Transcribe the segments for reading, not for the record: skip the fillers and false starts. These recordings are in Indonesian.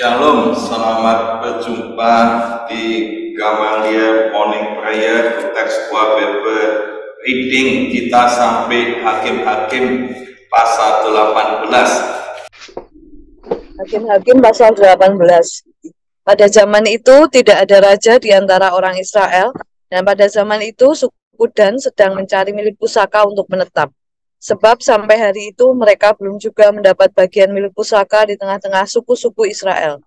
Shalom, selamat berjumpa di Gamaliel Morning Prayer Teks Buah Bible Reading kita sampai Hakim-Hakim pasal 18. Hakim-Hakim pasal 18. Pada zaman itu tidak ada raja di antara orang Israel, dan pada zaman itu suku Dan sedang mencari milik pusaka untuk menetap. Sebab sampai hari itu mereka belum juga mendapat bagian milik pusaka di tengah-tengah suku-suku Israel.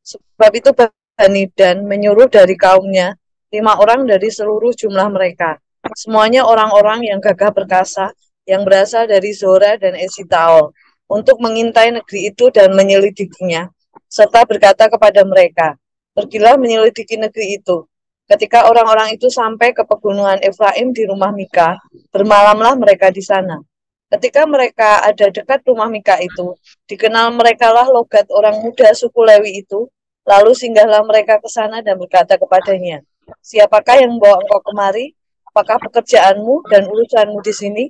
Sebab itu Bani Dan menyuruh dari kaumnya 5 orang dari seluruh jumlah mereka. Semuanya orang-orang yang gagah perkasa, yang berasal dari Zora dan Esitaol, untuk mengintai negeri itu dan menyelidikinya, serta berkata kepada mereka, "Pergilah menyelidiki negeri itu." Ketika orang-orang itu sampai ke pegunungan Efraim di rumah Mika, bermalamlah mereka di sana. Ketika mereka ada dekat rumah Mika itu, dikenal merekalah logat orang muda suku Lewi itu. Lalu singgahlah mereka ke sana dan berkata kepadanya, "Siapakah yang membawa engkau kemari? Apakah pekerjaanmu dan urusanmu di sini?"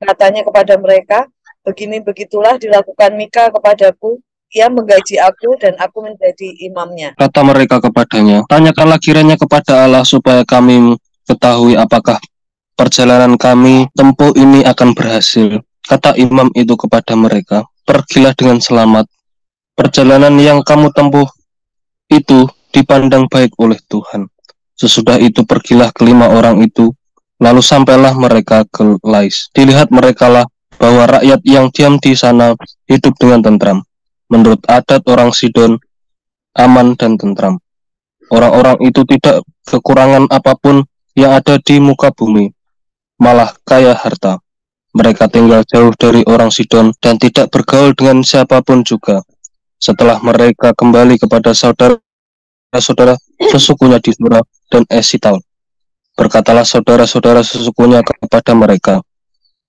Katanya kepada mereka, "Begini begitulah dilakukan Mika kepadaku. Ia menggaji aku dan aku menjadi imamnya." Kata mereka kepadanya, "Tanyakanlah kiranya kepada Allah supaya kami ketahui apakah perjalanan kami tempuh ini akan berhasil." Kata imam itu kepada mereka, "Pergilah dengan selamat. Perjalanan yang kamu tempuh itu dipandang baik oleh Tuhan." Sesudah itu pergilah kelima orang itu, lalu sampailah mereka ke Lais. Dilihat merekalah bahwa rakyat yang diam di sana hidup dengan tentram, menurut adat orang Sidon, aman dan tentram. Orang-orang itu tidak kekurangan apapun yang ada di muka bumi, malah kaya harta. Mereka tinggal jauh dari orang Sidon dan tidak bergaul dengan siapapun juga. Setelah mereka kembali kepada saudara-saudara sesukunya di Zora dan Esitaol, berkatalah saudara-saudara sesukunya kepada mereka,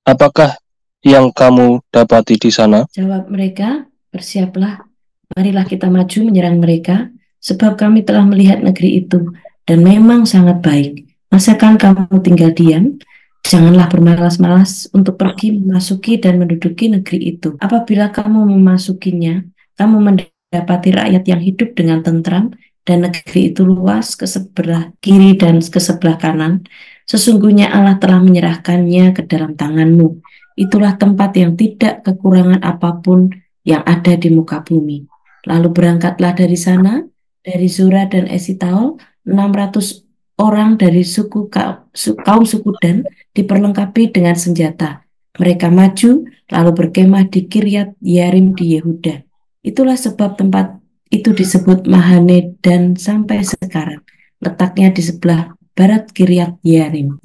"Apakah yang kamu dapati di sana?" Jawab mereka, "Bersiaplah, marilah kita maju menyerang mereka, sebab kami telah melihat negeri itu, dan memang sangat baik. Masakan kamu tinggal diam? Janganlah bermalas-malas untuk pergi memasuki dan menduduki negeri itu. Apabila kamu memasukinya, kamu mendapati rakyat yang hidup dengan tentram, dan negeri itu luas ke sebelah kiri dan ke sebelah kanan. Sesungguhnya Allah telah menyerahkannya ke dalam tanganmu. Itulah tempat yang tidak kekurangan apapun yang ada di muka bumi." Lalu berangkatlah dari sana, dari Zora dan Esitaol, 600 orang dari kaum suku Dan diperlengkapi dengan senjata. Mereka maju, lalu berkemah di Kiryat Yearim di Yehuda. Itulah sebab tempat itu disebut Mahane Dan sampai sekarang. Letaknya di sebelah barat Kiryat Yearim.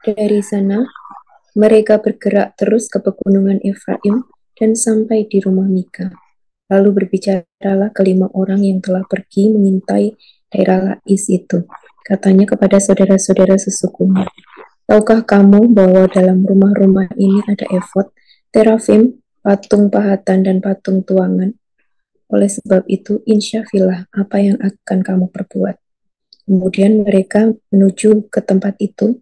Dari sana, mereka bergerak terus ke pegunungan Efraim dan sampai di rumah Mika. Lalu berbicaralah kelima orang yang telah pergi mengintai daerah Lais itu. Katanya kepada saudara-saudara sesukunya, "Tahukah kamu bahwa dalam rumah-rumah ini ada efod, terafim, patung pahatan, dan patung tuangan? Oleh sebab itu, insyafilah apa yang akan kamu perbuat." Kemudian mereka menuju ke tempat itu,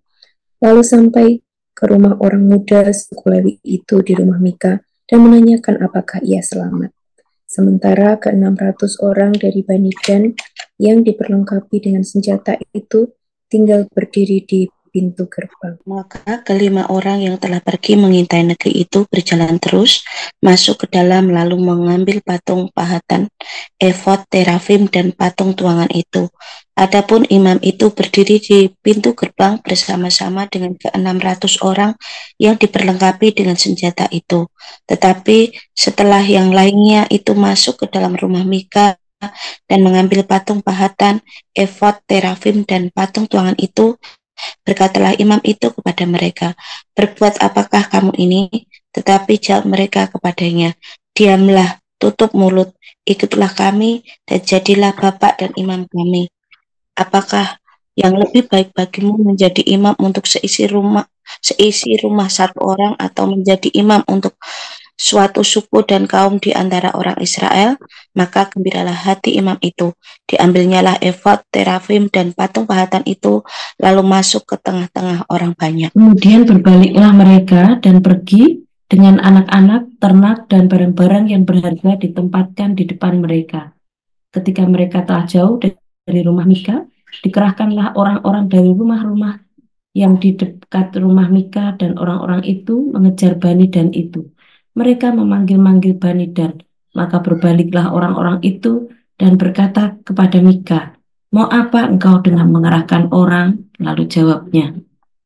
lalu sampai ke rumah orang muda suku Lewi itu di rumah Mika dan menanyakan apakah ia selamat. Sementara ke-600 orang dari Bani Dan yang diperlengkapi dengan senjata itu tinggal berdiri di pintu gerbang. Maka kelima orang yang telah pergi mengintai negeri itu berjalan terus masuk ke dalam, lalu mengambil patung pahatan, efod, terafim, dan patung tuangan itu. Adapun imam itu berdiri di pintu gerbang bersama-sama dengan ke-600 orang yang diperlengkapi dengan senjata itu. Tetapi setelah yang lainnya itu masuk ke dalam rumah Mika dan mengambil patung pahatan, efod, terafim, dan patung tuangan itu, berkatalah imam itu kepada mereka, "Berbuat apakah kamu ini?" Tetapi jawab mereka kepadanya, "Diamlah, tutup mulut, ikutlah kami dan jadilah bapak dan imam kami. Apakah yang lebih baik bagimu menjadi imam untuk seisi rumah satu orang, atau menjadi imam untuk suatu suku dan kaum di antara orang Israel?" Maka gembiralah hati imam itu. Diambilnyalah efod, terafim, dan patung pahatan itu, lalu masuk ke tengah-tengah orang banyak. Kemudian berbaliklah mereka dan pergi dengan anak-anak, ternak, dan barang-barang yang berharga ditempatkan di depan mereka. Ketika mereka telah jauh dari rumah Mika, dikerahkanlah orang-orang dari rumah-rumah yang di dekat rumah Mika, dan orang-orang itu mengejar Bani Dan itu. Mereka memanggil-manggil Bani Dan, maka berbaliklah orang-orang itu dan berkata kepada Mika, "Mau apa engkau dengan mengerahkan orang?" Lalu jawabnya,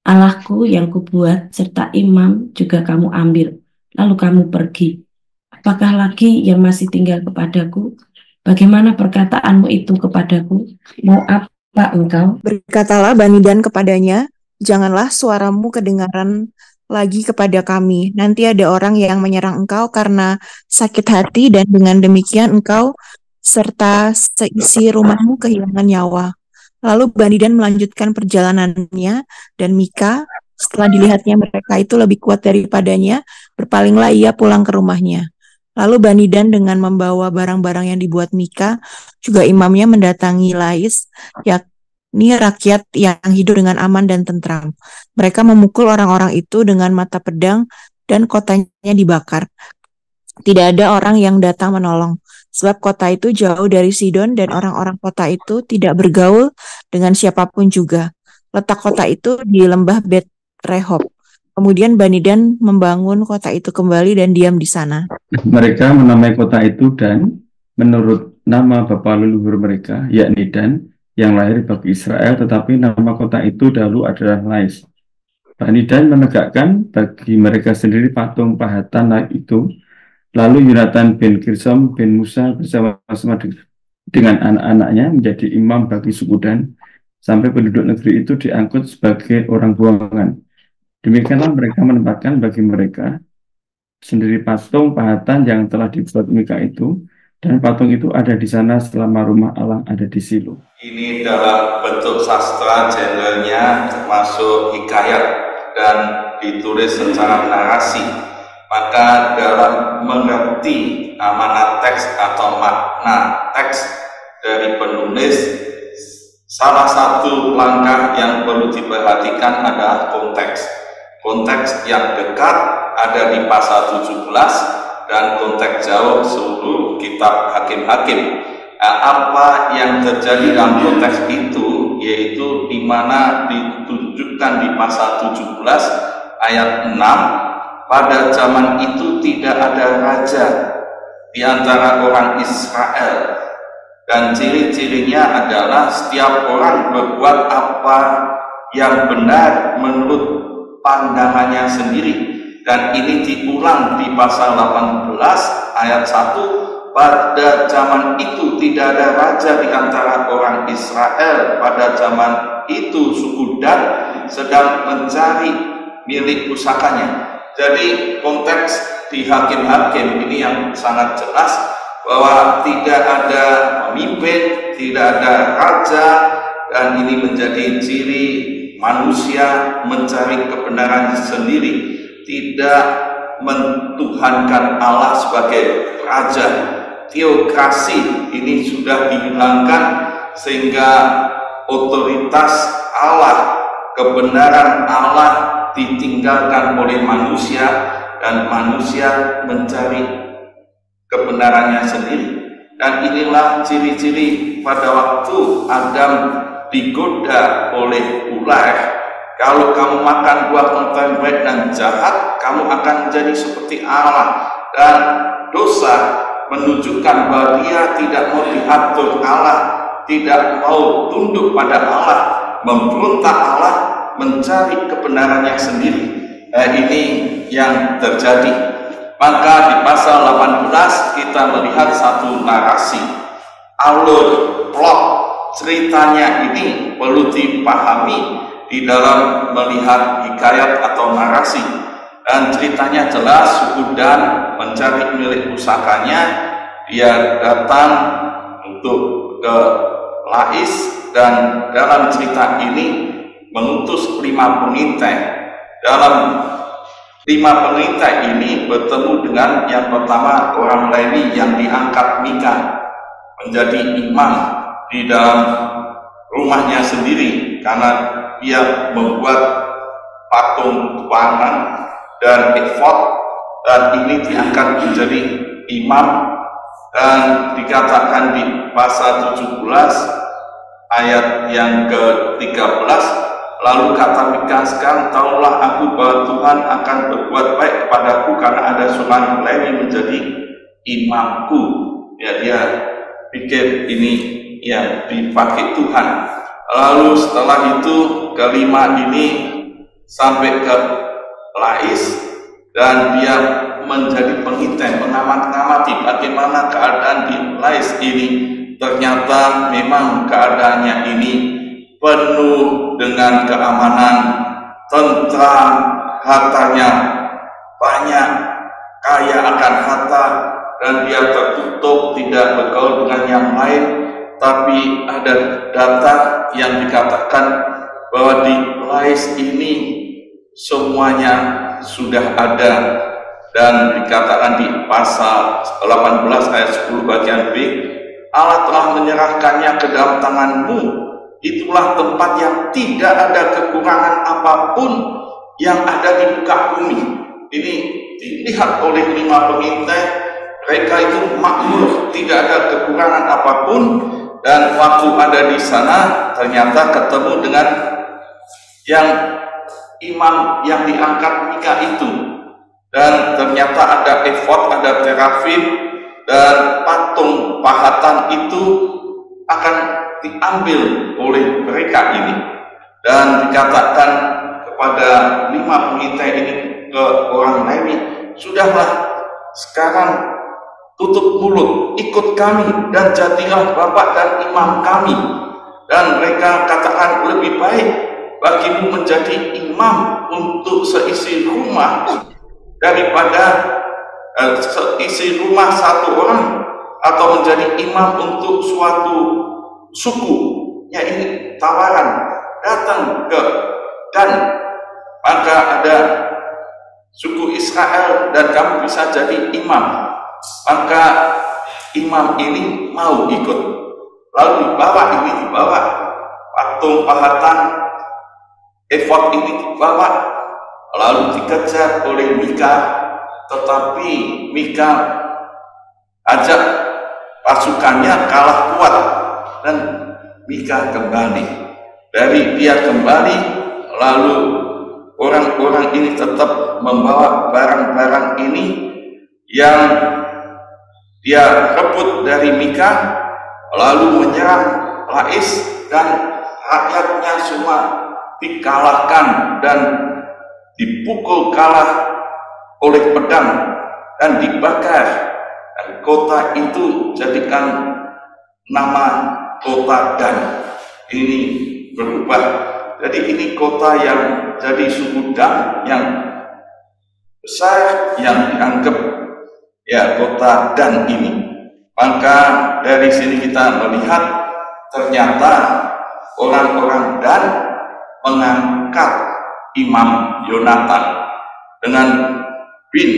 "Allahku yang kubuat serta imam juga kamu ambil, lalu kamu pergi. Apakah lagi yang masih tinggal kepadaku? Bagaimana perkataanmu itu kepadaku? Mau apa engkau?" Berkatalah Bani Dan kepadanya, "Janganlah suaramu kedengaran lagi kepada kami. Nanti ada orang yang menyerang engkau karena sakit hati, dan dengan demikian engkau serta seisi rumahmu kehilangan nyawa." Lalu Bani Dan melanjutkan perjalanannya, dan Mika, setelah dilihatnya mereka itu lebih kuat daripadanya, berpalinglah ia pulang ke rumahnya. Lalu Bani Dan dengan membawa barang-barang yang dibuat Mika, juga imamnya mendatangi Lais, yakni rakyat yang hidup dengan aman dan tentram. Mereka memukul orang-orang itu dengan mata pedang, dan kotanya dibakar. Tidak ada orang yang datang menolong, sebab kota itu jauh dari Sidon, dan orang-orang kota itu tidak bergaul dengan siapapun juga. Letak kota itu di lembah Bet Rehob. Kemudian Bani Dan membangun kota itu kembali dan diam di sana. Mereka menamai kota itu Dan menurut nama bapa leluhur mereka, yakni Dan, yang lahir bagi Israel, tetapi nama kota itu dahulu adalah Lais. Bani Dan menegakkan bagi mereka sendiri patung pahatan itu. Lalu Yonatan bin Kirsom bin Musa bersama-sama dengan anak-anaknya menjadi imam bagi suku Dan, sampai penduduk negeri itu diangkut sebagai orang buangan. Demikianlah mereka menempatkan bagi mereka sendiri patung pahatan yang telah dibuat Mika itu, dan patung itu ada di sana selama rumah Allah ada di Silo. Ini dalam bentuk sastra genrenya termasuk hikayat dan ditulis secara narasi. Maka dalam mengerti amanat teks atau makna teks dari penulis, salah satu langkah yang perlu diperhatikan adalah konteks. Konteks yang dekat ada di pasal 17 dan konteks jauh seluruh kitab Hakim-Hakim. Apa yang terjadi dalam konteks itu, yaitu di mana ditunjukkan di pasal 17 ayat 6, pada zaman itu tidak ada raja di antara orang Israel, dan ciri-cirinya adalah setiap orang berbuat apa yang benar menurut pandangannya sendiri. Dan ini diulang di pasal 18 ayat 1, pada zaman itu tidak ada raja di antara orang Israel. Pada zaman itu suku Dan sedang mencari milik pusakanya. Jadi konteks di Hakim-Hakim ini yang sangat jelas bahwa tidak ada pemimpin, tidak ada raja, dan ini menjadi ciri manusia mencari kebenaran sendiri, tidak mentuhankan Allah sebagai raja. Teokrasi ini sudah dihilangkan sehingga otoritas Allah, kebenaran Allah ditinggalkan oleh manusia, dan manusia mencari kebenarannya sendiri. Dan inilah ciri-ciri pada waktu Adam digoda oleh ular. Kalau kamu makan buah mentah baik dan jahat, kamu akan menjadi seperti Allah. Dan dosa menunjukkan bahwa dia tidak mau diatur Allah, tidak mau tunduk pada Allah, memberontak Allah, mencari kebenarannya sendiri. Ini yang terjadi. Maka di pasal 18 kita melihat satu narasi, alur plot ceritanya ini perlu dipahami di dalam melihat hikayat atau narasi. Dan ceritanya jelas, suku Dan mencari milik pusakanya. Dia datang untuk ke Lais, dan dalam cerita ini mengutus 5 pengintai. Dalam 5 pengintai ini bertemu dengan yang pertama, orang Lewi yang diangkat Mika menjadi imam di dalam rumahnya sendiri, karena dia membuat patung tuangan dan efod, dan ini diangkat menjadi imam Dan dikatakan di pasal 17 ayat yang ke-13, lalu kata Mika, sekarang tahulah aku bahwa Tuhan akan berbuat baik kepadaku karena ada seorang Lewi menjadi imamku. Ya, dia pikir ini yang dipakai Tuhan. Lalu setelah itu kelima ini sampai ke Lais, dan dia menjadi pengintai, mengamati bagaimana keadaan di Lais ini. Ternyata memang keadaannya ini penuh dengan keamanan, tentram, hartanya banyak, kaya akan harta, dan dia tertutup, tidak bergaul dengan yang lain. Tapi ada data yang dikatakan bahwa di Lais ini semuanya sudah ada, dan dikatakan di pasal 18 ayat 10 bagian B, Allah telah menyerahkannya ke dalam tanganmu, itulah tempat yang tidak ada kekurangan apapun yang ada di muka bumi. Ini dilihat oleh 5 pengintai, mereka itu makmur, tidak ada kekurangan apapun. Dan waktu ada di sana ternyata ketemu dengan yang imam yang diangkat Mika itu, dan ternyata ada efod, ada terafim, dan patung pahatan itu akan diambil oleh mereka ini. Dan dikatakan kepada 5 pengintai ini, ke orang Lewi, sudahlah sekarang tutup mulut, ikut kami dan jadilah bapak dan imam kami. Dan mereka katakan, lebih baik bagimu menjadi imam untuk seisi rumah daripada seisi rumah satu orang, atau menjadi imam untuk suatu suku. Ya, ini tawaran datang ke Dan, maka ada suku Israel dan kamu bisa jadi imam. Maka imam ini mau ikut. Lalu dibawa patung pahatan, efod ini dibawa, lalu dikejar oleh Mika. Tetapi Mika ajak pasukannya kalah kuat, dan Mika kembali. Dari dia kembali, lalu orang-orang ini tetap membawa barang-barang ini yang dia rebut dari Mika, lalu menyerang Lais, dan rakyatnya semua dikalahkan dan dipukul kalah oleh pedang dan dibakar. Dan kota itu jadikan nama kota Dan. Ini berubah. Jadi ini kota yang jadi suku Dan yang besar, yang dianggap ya kota Dan ini. Maka dari sini kita melihat ternyata orang-orang Dan mengangkat Imam Yonatan dengan bin,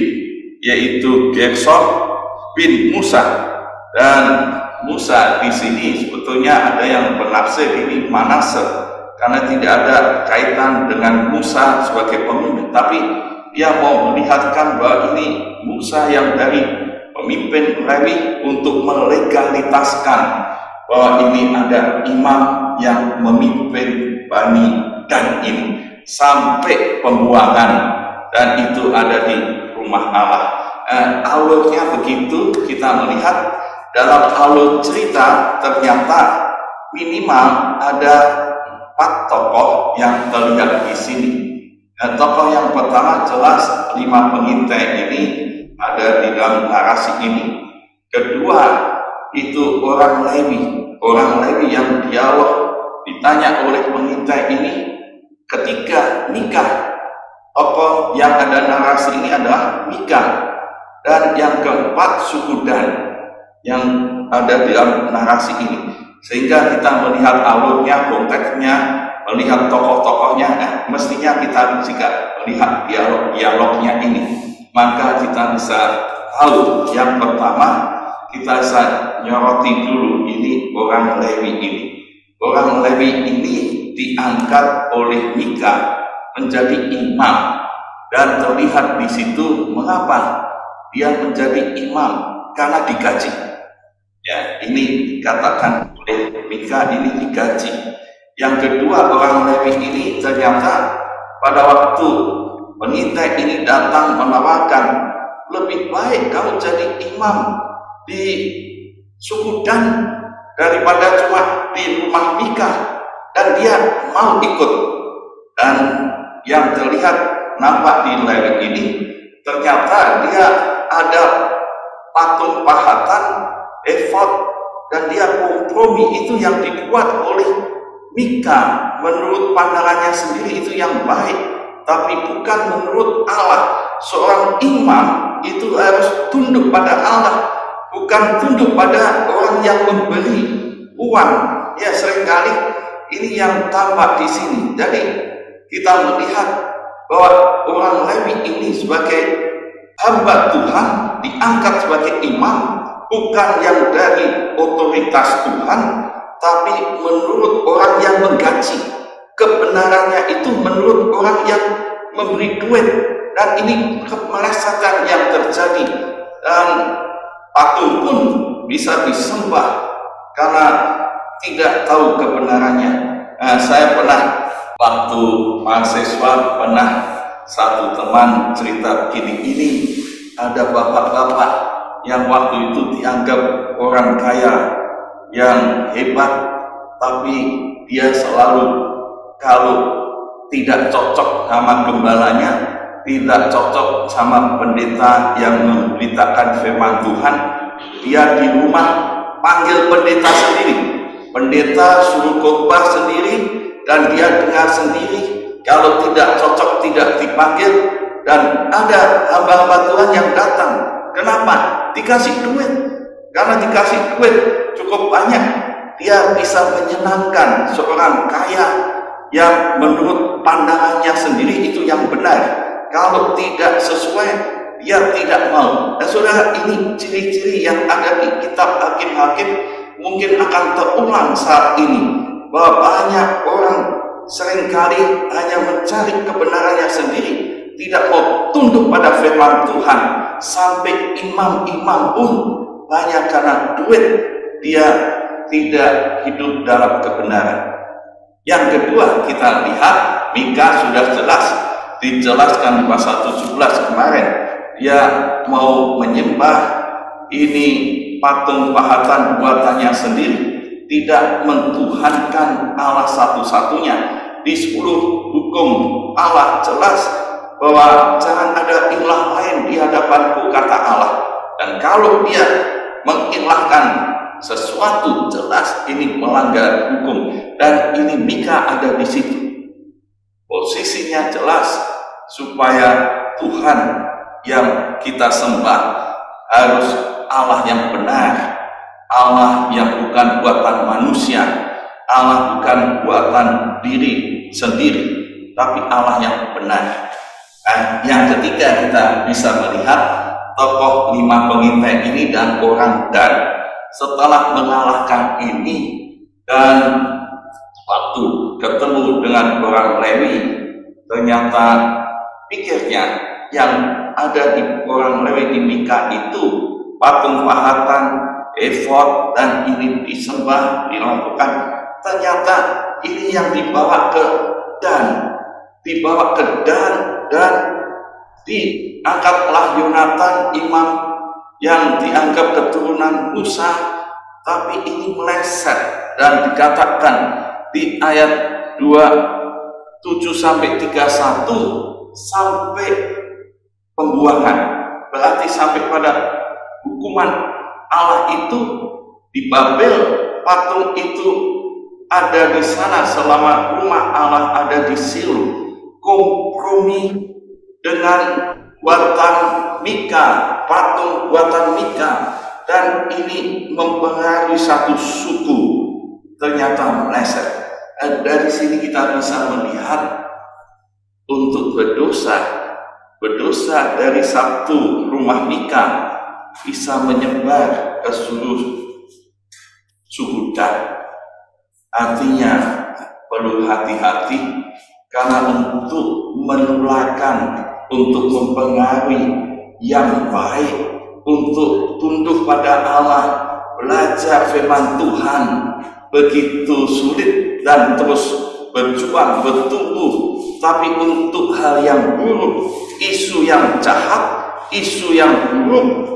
yaitu Gersom bin Musa. Dan Musa di sini sebetulnya ada yang penafsir ini Manase, karena tidak ada kaitan dengan Musa sebagai pemimpin, tapi dia mau melihatkan bahwa ini Musa yang dari pemimpin Lewi untuk melegalitaskan bahwa ini ada imam yang memimpin Bani Dan ini sampai pembuangan, dan itu ada di rumah Allah. Alurnya begitu. Kita melihat dalam alur cerita ternyata minimal ada 4 tokoh yang terlihat di sini. Tokoh yang pertama jelas 5 pengintai ini ada di dalam narasi ini. Kedua itu orang Lewi yang dialog, ditanya oleh pengintai ini ketika nikah. Tokoh yang ada narasi ini adalah Mika. Dan yang keempat suku Dan yang ada di dalam narasi ini. Sehingga kita melihat alurnya, konteksnya, melihat tokoh-tokohnya, mestinya kita jika melihat dialognya ini, maka kita bisa tahu. Yang pertama kita bisa nyoroti dulu ini orang Lewi ini. Orang Lewi ini diangkat oleh Mika menjadi imam, dan terlihat di situ mengapa dia menjadi imam, karena digaji. ini dikatakan oleh Mika ini digaji. Yang kedua, orang Lewi ini ternyata pada waktu pengintai ini datang menawarkan, lebih baik kamu jadi imam di suku Dan daripada cuma di rumah Mika, dan dia mau ikut. Dan yang terlihat nampak di Lewi ini ternyata dia ada patung pahatan, efod, dan dia kompromi itu yang dibuat oleh Mika menurut pandangannya sendiri itu yang baik, tapi bukan menurut Allah. Seorang imam itu harus tunduk pada Allah, bukan tunduk pada orang yang memberi uang. Ya, seringkali ini yang tampak di sini. Jadi kita melihat bahwa orang Lewi ini sebagai hamba Tuhan diangkat sebagai imam, bukan yang dari otoritas Tuhan, tapi menurut orang yang menggaji. Kebenarannya itu menurut orang yang memberi duit, dan ini kemelesetan yang terjadi. Dan patung pun bisa disembah karena tidak tahu kebenarannya. Saya pernah waktu mahasiswa, pernah satu teman cerita begini, ini ada bapak-bapak yang waktu itu dianggap orang kaya yang hebat, tapi dia selalu kalau tidak cocok sama gembalanya, tidak cocok sama pendeta yang memberitakan firman Tuhan, dia di rumah panggil pendeta sendiri, pendeta suruh khotbah sendiri, dan dia dengar sendiri. Kalau tidak cocok tidak dipanggil. Dan ada hamba-hamba Tuhan yang datang. Kenapa? Dikasih duit. Karena dikasih duit cukup banyak, dia bisa menyenangkan seorang kaya yang menurut pandangannya sendiri itu yang benar. Kalau tidak sesuai, dia tidak mau. Dan saudara, ini ciri-ciri yang ada di kitab Hakim-Hakim mungkin akan terulang saat ini, bahwa banyak orang seringkali hanya mencari kebenarannya sendiri, tidak mau tunduk pada firman Tuhan. Sampai imam-imam pun hanya karena duit dia tidak hidup dalam kebenaran. Yang kedua, kita lihat Mika sudah jelas dijelaskan di pasal 17 kemarin, dia mau menyembah ini patung pahatan buatannya sendiri, tidak mentuhankan Allah satu-satunya. Di 10 hukum Allah jelas bahwa jangan ada ilah lain di hadapanku, kata Allah. Dan kalau dia mengilahkan sesuatu, jelas ini melanggar hukum. Dan ini Mika ada di situ. Posisinya jelas, supaya Tuhan yang kita sembah harus Allah yang benar, Allah yang bukan buatan manusia, Allah bukan buatan diri sendiri, tapi Allah yang benar. Dan yang ketiga, kita bisa melihat tokoh 5 pengintai ini dan orang Dan setelah mengalahkan ini, dan waktu ketemu dengan orang Lewi, ternyata pikirnya yang ada di orang Lewi di Mika itu patung pahatan, efod, dan ini disembah, dilakukan. Ternyata ini yang dibawa ke Dan, dan diangkatlah Yonatan, imam yang dianggap keturunan Musa, tapi ini meleset. Dan dikatakan di ayat 27-31 sampai pembuangan, berarti sampai pada hukuman Allah itu di Babel. Patung itu ada di sana selama rumah Allah ada di Silo. Kompromi dengan buatan Mika, patung buatan Mika, dan ini mempengaruhi satu suku, ternyata meleset. Dan dari sini kita bisa melihat untuk berdosa dari satu rumah Mika bisa menyebar ke seluruh suku Dan. Artinya perlu hati-hati, karena untuk menularkan, untuk mempengaruhi yang baik, untuk tunduk pada Allah, belajar belajar firman Tuhan begitu sulit dan terus berjuang, bertumbuh, tapi untuk hal yang buruk, isu yang jahat, isu yang buruk,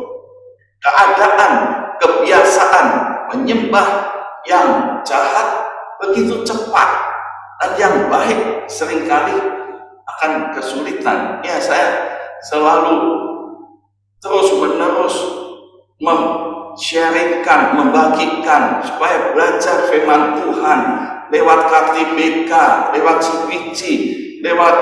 keadaan, kebiasaan menyembah yang jahat begitu cepat, dan yang baik seringkali akan kesulitan. Ya, saya selalu terus-menerus sharingkan, membagikan supaya belajar firman Tuhan lewat KTBK, lewat CPC, lewat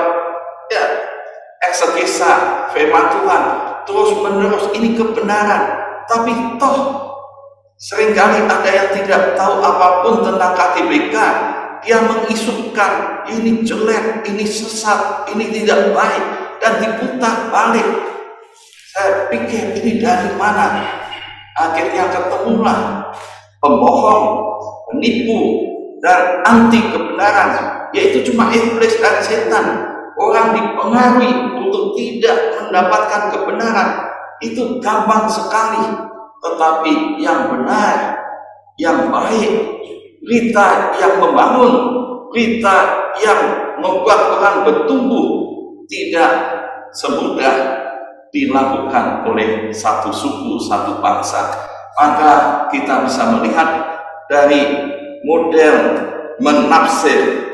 eksegesa firman Tuhan, terus-menerus. Ini kebenaran, tapi toh seringkali ada yang tidak tahu apapun tentang KTBK. Dia mengisukan ini jelek, ini sesat, ini tidak baik, dan diputar balik. Saya pikir ini dari mana? Akhirnya ketemulah pembohong, penipu, dan anti kebenaran, yaitu cuma iblis dan setan. Orang dipengaruhi untuk tidak mendapatkan kebenaran. Itu gampang sekali. Tetapi yang benar, yang baik, berita yang membangun, berita yang membuat orang bertumbuh, tidak semudah dilakukan oleh satu suku, satu bangsa. Maka kita bisa melihat dari model menafsir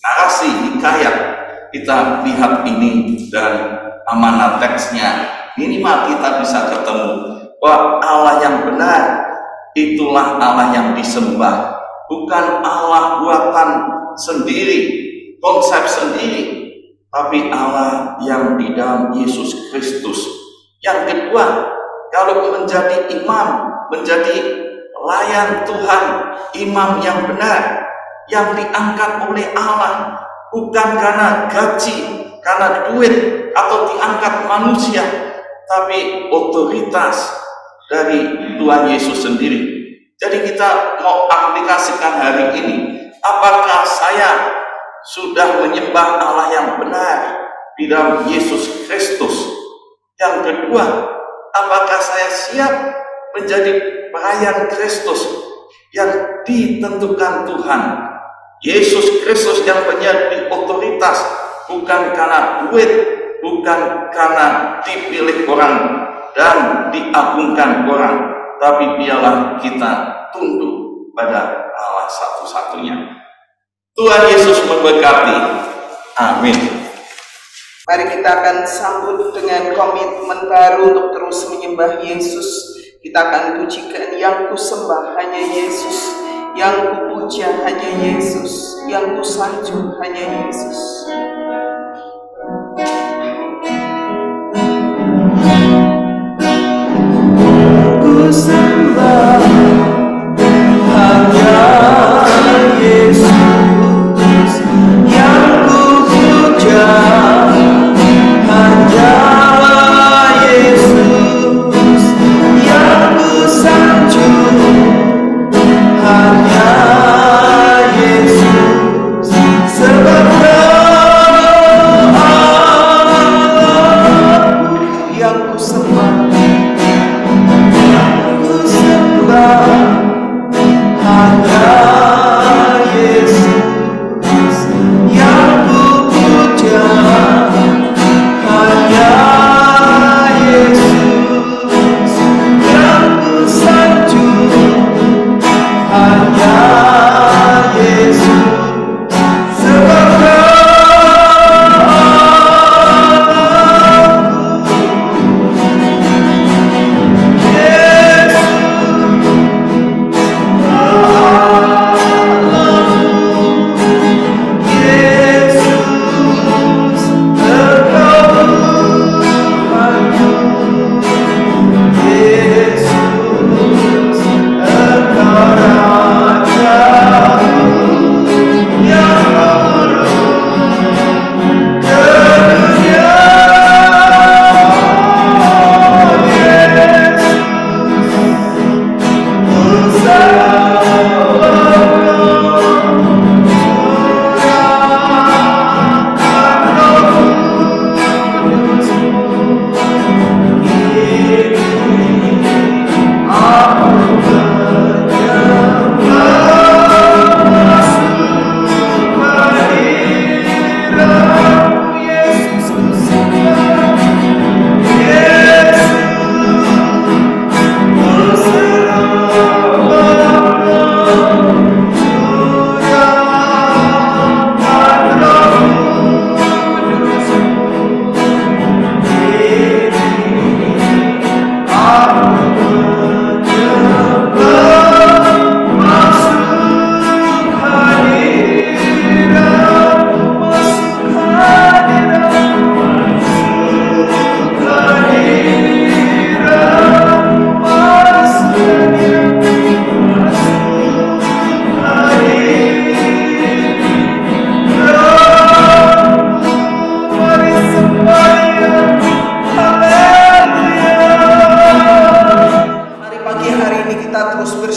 narasi hikayat, kita lihat ini dan amanat teksnya. Minimal kita bisa ketemu bahwa Allah yang benar itulah Allah yang disembah, bukan Allah buatan sendiri, konsep sendiri, tapi Allah yang di dalam Yesus Kristus. Yang kedua, kalau menjadi imam, menjadi pelayan Tuhan, imam yang benar, yang diangkat oleh Allah, bukan karena gaji, karena duit, atau diangkat manusia, tapi otoritas dari Tuhan Yesus sendiri. Jadi kita mau aplikasikan hari ini, apakah saya sudah menyembah Allah yang benar di dalam Yesus Kristus? Yang kedua, apakah saya siap menjadi pelayan Kristus yang ditentukan Tuhan? Yesus Kristus yang menjadi otoritas, bukan karena duit, bukan karena dipilih orang dan diagungkan orang, tapi biarlah kita tunduk pada Allah satu-satunya. Tuhan Yesus memberkati. Amin. Mari kita akan sambut dengan komitmen baru untuk terus menyembah Yesus. Kita akan pujikan, yang ku sembah hanya Yesus, yang ku puja hanya Yesus, yang ku sanjung hanya Yesus. Ku sembah hanya Yesus, yang ku puja hanya Yesus, yang ku sanjung hanya Yesus. Sebab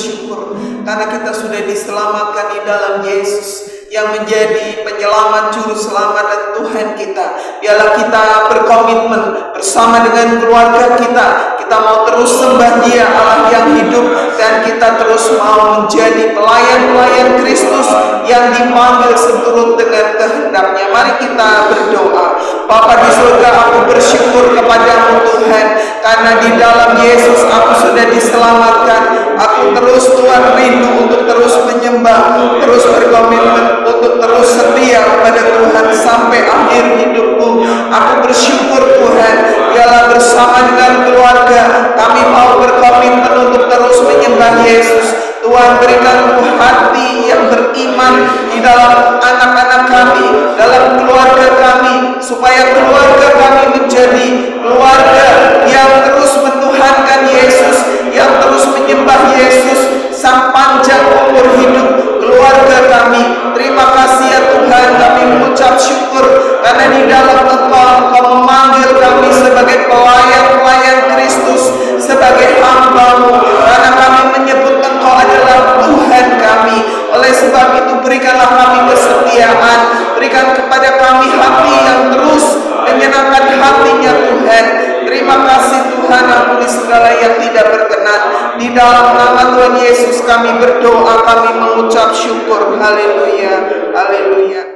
bersyukur karena kita sudah diselamatkan di dalam Yesus yang menjadi penyelamat, juru selamat dan Tuhan kita. Biarlah kita berkomitmen bersama dengan keluarga kita. Kita mau terus sembah Dia, Allah yang hidup, dan kita terus mau menjadi pelayan-pelayan Kristus yang dipanggil seturut dengan kehendaknya. Mari kita berdoa. Bapa di surga, aku bersyukur kepadamu Tuhan, karena di dalam Yesus aku sudah diselamatkan. Aku terus Tuhan rindu untuk terus menyembah, terus berkomitmen untuk terus setia kepada Tuhan sampai akhir hidupku. Aku bersyukur Tuhan, biarlah bersama dengan keluarga kami mau berkomitmen untuk terus menyembah Yesus. Tuhan, berikan hati yang beriman di dalam anak-anak kami, dalam keluarga kami, supaya keluarga kami menjadi keluarga yang terus menuhankan Yesus, yang terus menyembah Yesus sepanjang umur hidup keluarga kami. Terima kasih ya Tuhan, kami mengucap syukur karena di dalam Engkau memanggil kami sebagai pelayan-pelayan Kristus, sebagai hamba-Mu, karena kami menyebut Engkau adalah Tuhan kami. Oleh sebab itu berikanlah kami kesetiaan, berikan kepada kami hati yang terus menyenangkan hatinya Tuhan. Terima kasih Tuhan, ampuni segala yang tidak berkenan. Di dalam nama Tuhan Yesus kami berdoa, kami mengucap syukur. Haleluya, haleluya.